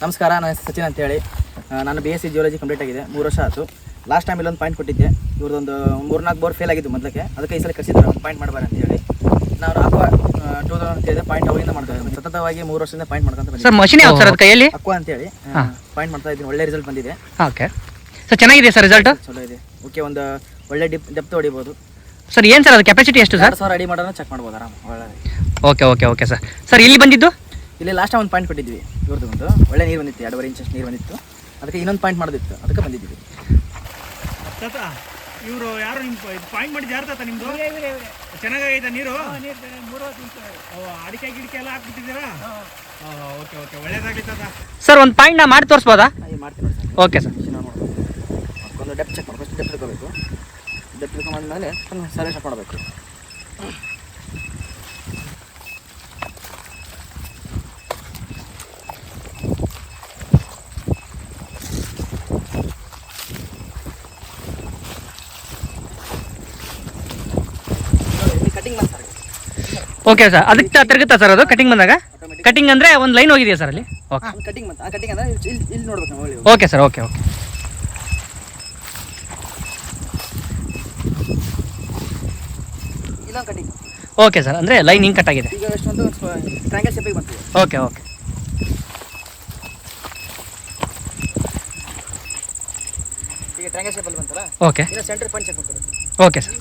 ನಮಸ್ಕಾರ, ನಾನು ಸಚಿನ್ ಅಂತೇಳಿ. ನಾನು BSc ಜಿಯಾಲಜಿ ಕಂಪ್ಲೀಟ್ ಆಗಿದೆ, 3 ವರ್ಷ ಆಯಿತು. ಲಾಸ್ಟ್ ಟೈಮ್ ಇಲ್ಲೊಂದು ಪಾಯಿಂಟ್ ಕೊಟ್ಟಿದ್ದೆ. ಇವ್ರದ್ದೊಂದು 3-4 ಬೋರ್ ಫೇಲ್ ಆಗಿದ್ದು ಮೊದಲಕ್ಕೆ, ಅದಕ್ಕೆ ಈ ಸಲ ಕಳಿಸಿದ್ದಾರೆ ಒಂದು ಪಾಯಿಂಟ್ ಮಾಡಬಾರ ಅಂತೇಳಿ. ನಾನು ಅಕ್ವಾ 2000 ಅಂತೇಳಿದೆ ಪಾಯಿಂಟ್ ಅವಾಗಿಂದ ಮಾಡ್ತಾ ಸತತವಾಗಿ 3 ವರ್ಷದಿಂದ ಪಾಯಿಂಟ್ ಮಾಡ್ಕೊಂತ ಬಂದಿದ್ದೆ. ಸರ್ ಮಷಿನ್ ಯಾವ್ದು ಸರ್ ಅದು ಕೈಯಲ್ಲಿ? ಅಕ್ವಾ ಅಂತೇಳಿ ಪಾಯಿಂಟ್ ಮಾಡ್ತಾ ಇದ್ದೀನಿ. ಒಳ್ಳೆ ರಿಸಲ್ಟ್ ಬಂದಿದೆ. ಓಕೆ ಸರ್, ಚೆನ್ನಾಗಿದೆ ಸರ್ ರಿಸಲ್ಟ್? ಚಲೋ ಇದೆ. ಓಕೆ, ಒಂದು ಒಳ್ಳೆ ಡೆಪ್ತ್ ಹೊಡಿಬೋದು ಸರ್. ಏನು ಸರ್ ಅದು ಕೆಪಾಸಿಟಿ ಎಷ್ಟು ಸರ್? 2000 ಅಡಿ ಮಾಡೋಣ ಚೆಕ್ ಮಾಡ್ಬೋದು ಆರಾಮ. ಒಳ್ಳೆ. Okay okay okay sir. Sir ಇಲ್ಲಿ ಬಂದಿದ್ದು? ಇಲ್ಲಿ ಲಾಸ್ಟ್ ಟೈಮ್ ಒಂದು ಪಾಯಿಂಟ್ ಕೊಟ್ಟಿದ್ವಿ. ಇವ್ರದ್ದು ಒಂದು ಒಳ್ಳೆ ನೀರು ಬಂದಿತ್ತು, 2.5 ಇಂಚಷ್ಟು ನೀರು ಬಂದಿತ್ತು. ಅದಕ್ಕೆ ಇನ್ನೊಂದು ಪಾಯಿಂಟ್ ಮಾಡೋದಿತ್ತು, ಅದಕ್ಕೆ ಬಂದಿದ್ದೀವಿ. ಇವರು ಯಾರು ನಿಮ್ಮ ಪಾಯಿಂಟ್ ಮಾಡಿದ್ದು ಯಾರು ತಾತ ನಿಮ್ಮದು? ಚೆನ್ನಾಗೈತೆ ನೀರು? ಅಡಿಕೆ ಗಿಡಿಕೆ ಎಲ್ಲ ಹಾಕ್ಬಿಟ್ಟಿದ್ದೀರಾ? ಓಕೆ ಓಕೆ, ಒಳ್ಳೇದಾಗಲಿ ತಾತ. ಸರ್ ಒಂದು ಪಾಯಿಂಟ್ ನಾ ಮಾಡಿ ತೋರಿಸ್ಬೋದಾ? ಮಾಡ್ತೀನಿ ನೋಡಿ ಸರ್. Okay sir. ಒಂದು ಡೆಪ್ತ್ ಚೆಕ್ ಮಾಡಿ, ಫಸ್ಟ್ ಡೆಪ್ತ್ ಇಟ್ಕೋಬೇಕು. ಡೆಪ್ತ್ ಇಟ್ಕೊಂಡ್ಮೇಲೆ ಸರಿ ಚೆಕ್ ಮಾಡಬೇಕು. ಓಕೆ ಸರ್, ಅದಕ್ಕೆ ತಿರುಗುತ್ತಾ ಸರ್ ಅದು ಕಟಿಂಗ್ ಬಂದಾಗ? ಕಟಿಂಗ್ ಅಂದರೆ ಒಂದು ಲೈನ್ ಹೋಗಿದೆಯಾ ಸರ್ ಅಲ್ಲಿ? ಓಕೆ, ಕಟಿಂಗ್ ಬಂತು. ಆ ಕಟಿಂಗ್ ಅಂದರೆ ಇಲ್ಲಿ ನೋಡ್ಬೇಕು ನಾವು. ಒಳ್ಳೆ. Okay sir, okay okay. ಇಲ್ಲೊಂದು ಕಟಿಂಗ್. ಓಕೆ ಸರ್, ಅಂದರೆ ಲೈನ್ ಹಿಂಗೆ ಕಟ್ ಆಗಿದೆ. ಈಗ ಎಷ್ಟೊಂದು ಟ್ರಯಾಂಗಲ್ ಶೇಪಿಗೆ ಬರ್ತೀವಿ. Okay okay. ಈಗ ಟ್ರಯಾಂಗಲ್ ಶೇಪಲ್ಲಿ ಬಂತಲ್ಲ, ಓಕೆ ಈಗ ಸೆಂಟರ್ ಪಾಯಿಂಟ್ ಚೆಕ್ ಮಾಡ್ತೀವಿ. Okay sir.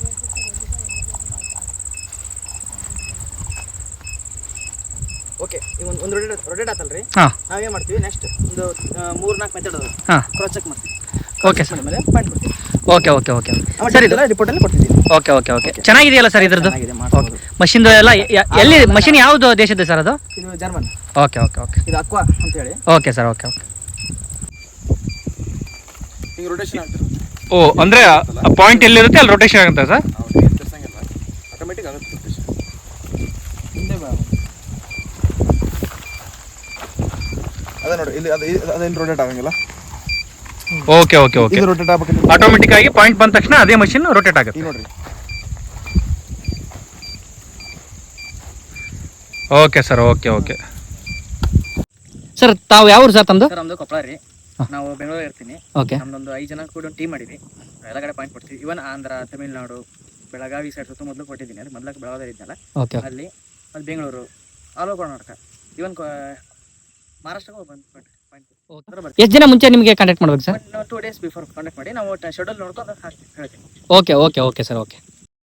ಓಕೆ, ಈಗ ಒಂದು ರೊಟೇಟ್ ಆತಲ್ರಿ. ಹಾಂ, ನಾವೇನು ಮಾಡ್ತೀವಿ ನೆಕ್ಸ್ಟ್ ಒಂದು 3-4 ಮೆಥಡ್ ಅದಾವೆ. ಹಾಂ, ಕ್ರಾಸ್ ಚೆಕ್ ಮಾಡ್ತೀವಿ. Okay sir. ಆಮೇಲೆ ಪಾಯಿಂಟ್ ಕೊಡ್ತೀವಿ. Okay okay okay sir, sir ಇದೆಲ್ಲ ರಿಪೋರ್ಟಲ್ಲಿ ಕೊಡ್ತಿದ್ದೀನಿ. Okay okay okay. ಚೆನ್ನಾಗಿದೆಯಲ್ಲ ಸರ್ ಇದ್ರದ್ದು? ಚೆನ್ನಾಗಿದೆ, ಮಾಡ್ಬೋದು. ಮಷಿನ್ದು ಎಲ್ಲ ಎಲ್ಲಿ ಮಷಿನ್ ಯಾವುದು ದೇಶದ್ದು ಸರ್ ಅದು? ಇದು ಜರ್ಮನ್. Okay okay okay. ಇದು ಅಕ್ವಾ ಅಂತೇಳಿ. Okay sir, okay okay. ಈಗ ರೊಟೇಷನ್ ಆಗ್ತಿರುತ್ತೆ. ಓ, ಅಂದರೆ ಪಾಯಿಂಟ್ ಎಲ್ಲಿರುತ್ತೆ ಅಲ್ಲಿ ರೊಟೇಷನ್ ಆಗುತ್ತೆ ಸರ್? ಆಟೋಮೆಟಿಕ್ ಆಗುತ್ತೆ ರೊಟೇಷನ್. ಹಿಂದೆ ಬಾ. ಅದೇ ನೋಡಿ, ಇಲ್ಲಿ ಅದೇನು ರೊಟೇಟ್ ಆಗಂಗಿಲ್ಲ. Okay okay okay. ಇದು ರೊಟೇಟ್ ಆಗ್ಬೇಕು. ಆಟೋಮೆಟಿಕ್ ಆಗಿ ಪಾಯಿಂಟ್ ಬಂದ ತಕ್ಷಣ ಅದೇ ಮಷಿನ್ ರೊಟೇಟ್ ಆಗುತ್ತೆ. ಈಗ ನೋಡ್ರಿ. Okay sir, okay okay. Sir ತಾವು ಯಾವ ಊರು ಸರ್ ತಮ್ಮದು? ಸರ್, ನಮ್ಮದು ಕೊಪ್ಪಳ ರೀ. ನಾವು ಬೆಂಗಳೂರು ಇರ್ತೀನಿ. ಓಕೆ. ನಮ್ದೊಂದು 5 ಜನ ಕೂಡ ಒಂದು ಟೀಮ್ ಮಾಡಿದ್ವಿ. ಎಲ್ಲ ಕಡೆ ಪಾಯಿಂಟ್ ಕೊಡ್ತೀವಿ. ಇವನ್ ಆಂಧ್ರ, ತಮಿಳ್ನಾಡು, ಬೆಳಗಾವಿ ಸೈಡ್ ಸುತ್ತ ಮೊದಲು ಕೊಟ್ಟಿದ್ದೀನಿ. ಅಲ್ಲಿ ಮೊದಲಕ್ಕೆ ಬೆಳಗಾವಿ ಇದ್ದಲ್ಲ, ಓಕೆ. ಅಲ್ಲಿ ಬೆಂಗಳೂರು, ಆಲ್ ಓವರ್ ಕರ್ನಾಟಕ, ಇವನ್ ಮಹಾರಾಷ್ಟ್ರಕ್ಕೆ ಹೋಗಿ ಬಂದು ಪಾಯಿಂಟ್. ಎಷ್ಟು ದಿನ ಮುಂಚೆ ನಿಮಗೆ ಕಾಂಟ್ಯಾಕ್ಟ್ ಮಾಡ್ಬೇಕು ಸರ್? 2 days ಬಿಫೋರ್ ಕಾಂಟ್ಯಾಕ್ಟ್ ಮಾಡಿ ನಾವು ಶೆಡ್ಯೂಲ್ ನೋಡ್ಕೊಂಡು ಹೇಳ್ತೀನಿ. Okay okay okay sir, okay.